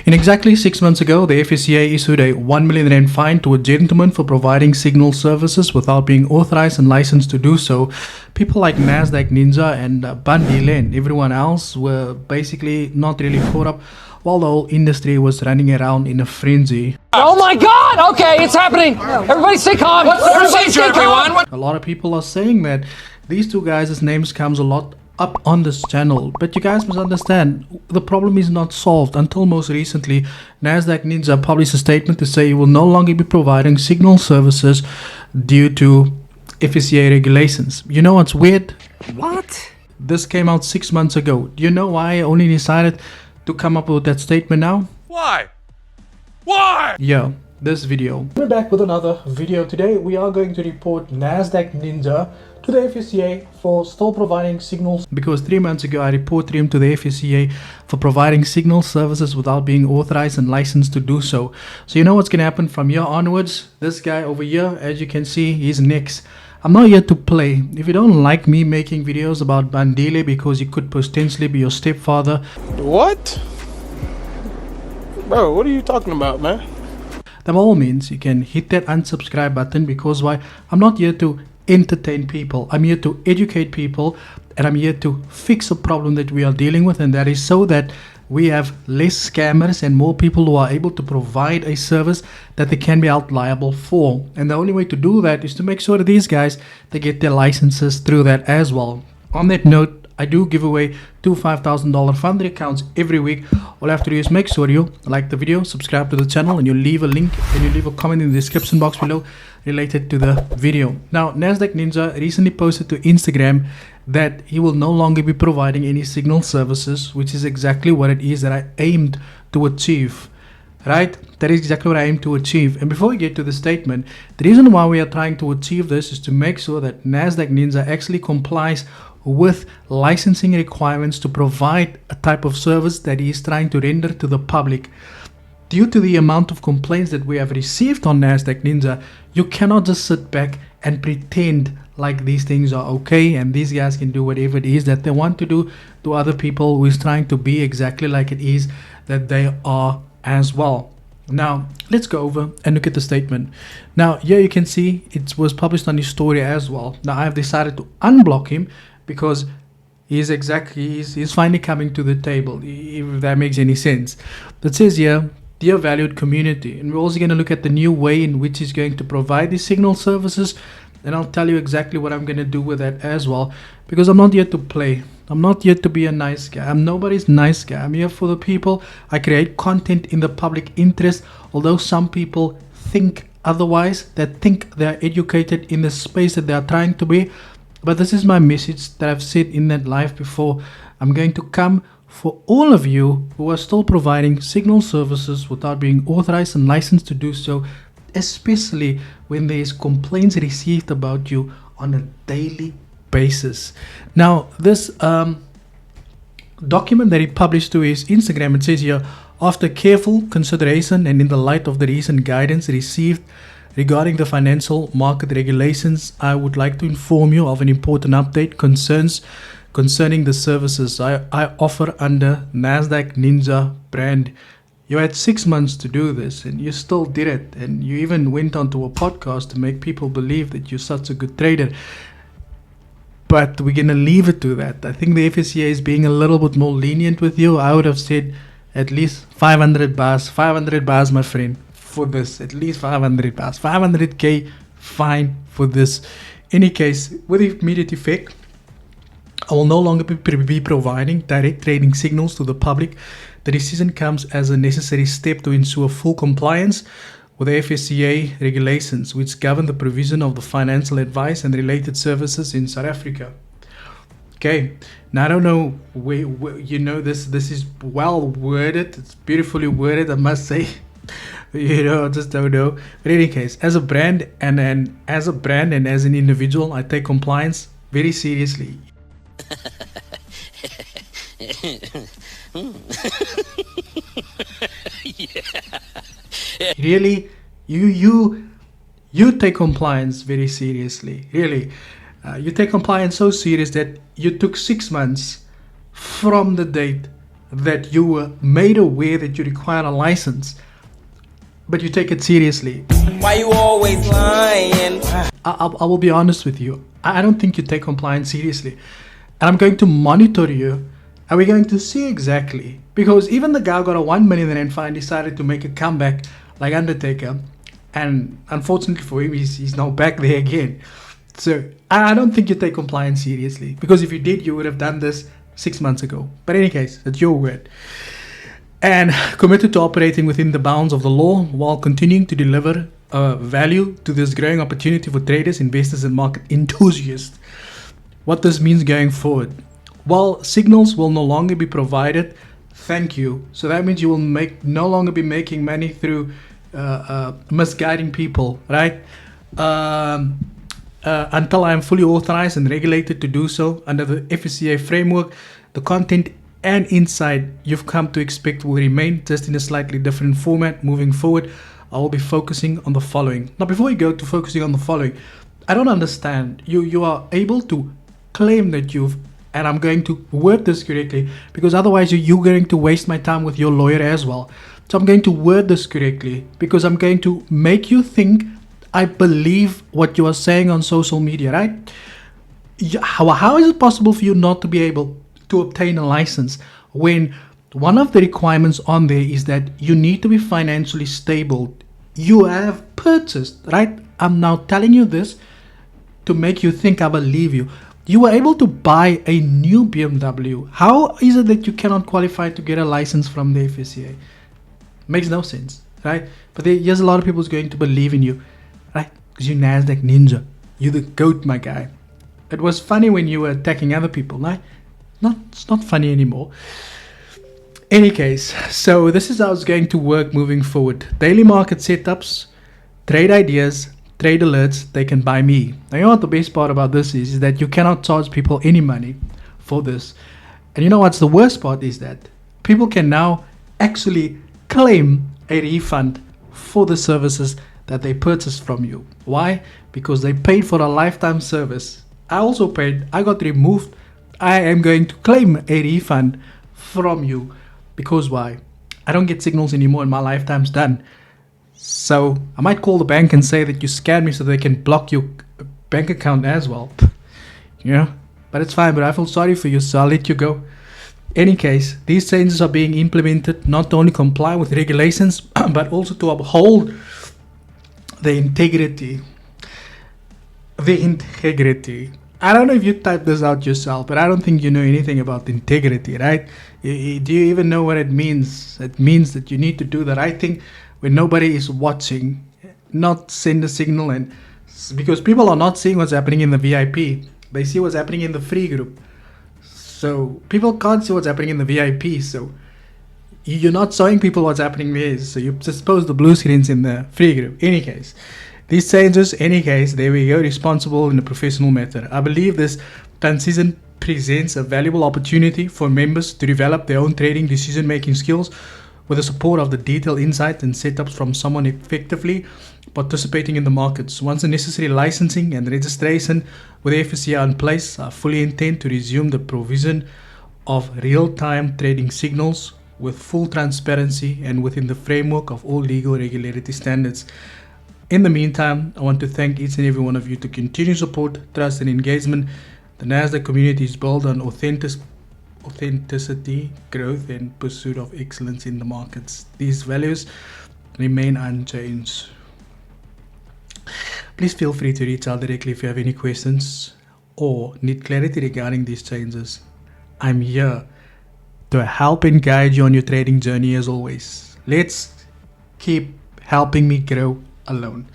In exactly 6 months ago, the FSCA issued a 1 million rand fine to a gentleman for providing signal services without being authorized and licensed to do so. People like Nasdaq, Ninja and Bandile and everyone else were basically not really caught up, while the whole industry was running around in a frenzy. Oh my God! Okay, it's happening. Everybody stay calm. Everybody stay calm. A lot of people are saying that these two guys' names comes a lot up on this channel, but you guys must understand the problem is not solved until most recently Nasdaq Ninja published a statement to say it will no longer be providing signal services due to FSCA regulations. You know what's weird? What? This came out 6 months ago. Do you know why I only decided to come up with that statement now? Why? Why? Yeah, this video. We're back with another video. Today we are going to report Nasdaq Ninja to the FSCA for still providing signals, because 3 months ago I reported him to the FSCA for providing signal services without being authorized and licensed to do so. So you know what's going to happen from here onwards. This guy over here, as you can see, he's next. I'm not here to play. If you don't like me making videos about Bandile because he could potentially be your stepfather. What? Bro, what are you talking about, man? Then by all means, you can hit that unsubscribe button, because why? I'm not here to entertain people. I'm here to educate people, and I'm here to fix a problem that we are dealing with, and that is so that we have less scammers and more people who are able to provide a service that they can be held liable for. And the only way to do that is to make sure that these guys, they get their licenses through that as well. On that note, I do give away 2 $5,000 funded accounts every week. All you have to do is make sure you like the video, subscribe to the channel, and you leave a link and you leave a comment in the description box below related to the video. Now, Nasdaq Ninja recently posted to Instagram that he will no longer be providing any signal services, which is exactly what it is that I aimed to achieve. Right? That is exactly what I aim to achieve. And before we get to the statement, the reason why we are trying to achieve this is to make sure that Nasdaq Ninja actually complies with licensing requirements to provide a type of service that he is trying to render to the public. Due to the amount of complaints that we have received on Nasdaq Ninja, you cannot just sit back and pretend like these things are okay and these guys can do whatever it is that they want to do to other people who is trying to be exactly like it is that they are as well. Now let's go over and look at the statement. Now here you can see it was published on his story as well. Now I have decided to unblock him because he's finally coming to the table, if that makes any sense. It says here, dear valued community, and we're also going to look at the new way in which he's going to provide these signal services, and I'll tell you exactly what I'm going to do with that as well, because I'm not here to play. I'm not here to be a nice guy. I'm nobody's nice guy. I'm here for the people. I create content in the public interest, although some people think otherwise, that think they're educated in the space that they are trying to be. But this is my message that I've said in that live before. I'm going to come for all of you who are still providing signal services without being authorized and licensed to do so, especially when there is complaints received about you on a daily basis. Now, this document that he published to his Instagram, it says here, after careful consideration and in the light of the recent guidance received regarding the financial market regulations, I would like to inform you of an important update concerning the services I offer under Nasdaq Ninja brand. You had 6 months to do this and you still did it, and you even went onto a podcast to make people believe that you're such a good trader. But we're gonna leave it to that. I think the FSCA is being a little bit more lenient with you. I would have said at least 500 bars, my friend, for this. At least 500 bars, 500k fine for this. Any case, with immediate effect, I will no longer be providing direct trading signals to the public. The decision comes as a necessary step to ensure full compliance with the FSCA regulations, which govern the provision of the financial advice and related services in South Africa. Okay, now I don't know where you know this is well worded. It's beautifully worded, I must say. You know, I just don't know. But in any case, as a brand and as an individual, I take compliance very seriously. Really, you take compliance very seriously. Really, you take compliance so serious that you took 6 months from the date that you were made aware that you require a license, but you take it seriously. Why you always lying? I will be honest with you. I don't think you take compliance seriously. And I'm going to monitor you, and we're going to see exactly. Because even the guy who got a 1 million rand fine decided to make a comeback like Undertaker. And unfortunately for him, he's now back there again. So I don't think you take compliance seriously. Because if you did, you would have done this 6 months ago. But in any case, that's your word. And committed to operating within the bounds of the law while continuing to deliver value to this growing opportunity for traders, investors, and market enthusiasts. What this means going forward. While signals will no longer be provided, thank you. So that means you will no longer be making money through misguiding people, right? Until I am fully authorized and regulated to do so under the FSCA framework, the content and insight you've come to expect will remain, just in a slightly different format. Moving forward, I will be focusing on the following. Now, before we go to focusing on the following, I don't understand. You are able to claim that you've, and I'm going to word this correctly, because otherwise you're going to waste my time with your lawyer as well. So I'm going to word this correctly, because I'm going to make you think I believe what you are saying on social media, right? How is it possible for you not to be able to obtain a license when one of the requirements on there is that you need to be financially stable? You have purchased, right? I'm now telling you this to make you think I believe you. You were able to buy a new BMW. How is it that you cannot qualify to get a license from the FSCA? Makes no sense, right? But here's a lot of people who's going to believe in you, right? Because you're Nasdaq ninja. You're the GOAT, my guy. It was funny when you were attacking other people, right? It's not funny anymore. Any case, so this is how it's going to work moving forward. Daily market setups, trade ideas, trade alerts, they can buy me. Now, you know what the best part about this is that you cannot charge people any money for this. And you know what's the worst part is that people can now actually claim a refund for the services that they purchased from you. Why? Because they paid for a lifetime service. I also paid. I got removed. I am going to claim a refund from you. Because why? I don't get signals anymore and my lifetime's done. So I might call the bank and say that you scammed me so they can block your bank account as well. But it's fine. But I feel sorry for you, so I'll let you go. Any case, these changes are being implemented not to only comply with regulations, but also to uphold the integrity. I don't know if you typed this out yourself, but I don't think you know anything about integrity, right? Do you even know what it means? It means that you need to do the right thing when nobody is watching, not send a signal, and because people are not seeing what's happening in the VIP, they see what's happening in the free group. So people can't see what's happening in the VIP. So you're not showing people what's happening there. So you just post the blue screens in the free group. Any case, these changes, there we go, responsible in a professional matter. I believe this transition presents a valuable opportunity for members to develop their own trading decision-making skills with the support of the detailed insight and setups from someone effectively participating in the markets. Once the necessary licensing and registration with the FSCA in place, I fully intend to resume the provision of real-time trading signals with full transparency and within the framework of all legal regulatory standards. In the meantime, I want to thank each and every one of you to continue support, trust, and engagement. The Nasdaq community is built on authenticity, growth, and pursuit of excellence in the markets. These values remain unchanged. Please feel free to reach out directly if you have any questions or need clarity regarding these changes. I'm here to help and guide you on your trading journey as always. Let's keep helping me grow alone.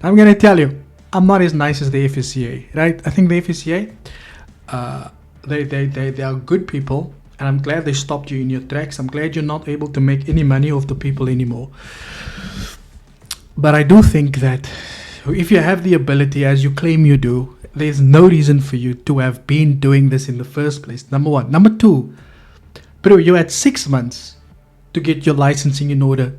I'm going to tell you, I'm not as nice as the FSCA, right? I think the FSCA, they are good people, and I'm glad they stopped you in your tracks. I'm glad you're not able to make any money off the people anymore. But I do think that if you have the ability, as you claim you do, there's no reason for you to have been doing this in the first place. Number one. Number two, bro, you had 6 months to get your licensing in order.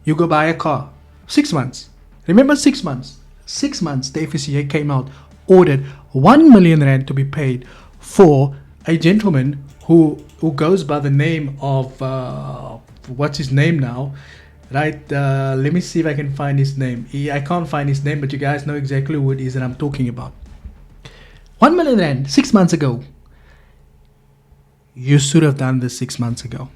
You go buy a car. 6 months. Remember 6 months. 6 months the FSCA came out, ordered 1 million rand to be paid for a gentleman who who goes by the name of what's his name now, right? Let me see if I can find his name. I can't find his name, but you guys know exactly who it is that I'm talking about. 1 million rand 6 months ago. You should have done this 6 months ago.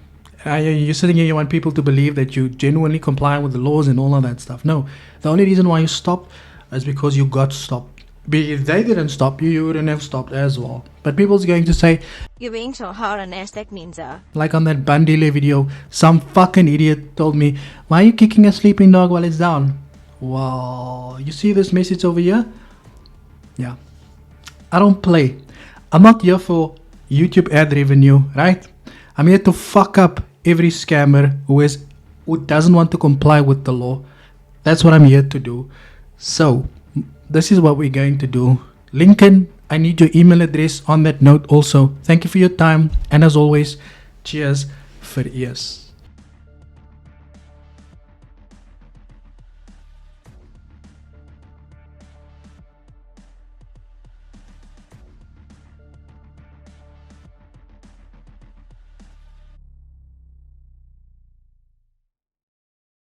You're sitting here, you want people to believe that you genuinely comply with the laws and all of that stuff. No, the only reason why you stopped is because you got stopped. If they didn't stop you, you wouldn't have stopped as well. But people's going to say, you're being so hard on Nasdaq Ninja. like on that Bandile video, some fucking idiot told me, why are you kicking a sleeping dog while it's down? Well, you see this message over here? Yeah. I don't play. I'm not here for YouTube ad revenue, right? I'm here to fuck up every scammer who doesn't want to comply with the law. That's what I'm here to do. So, this is what we're going to do. Lincoln, I need your email address on that note also. Thank you for your time. And as always, cheers for ears.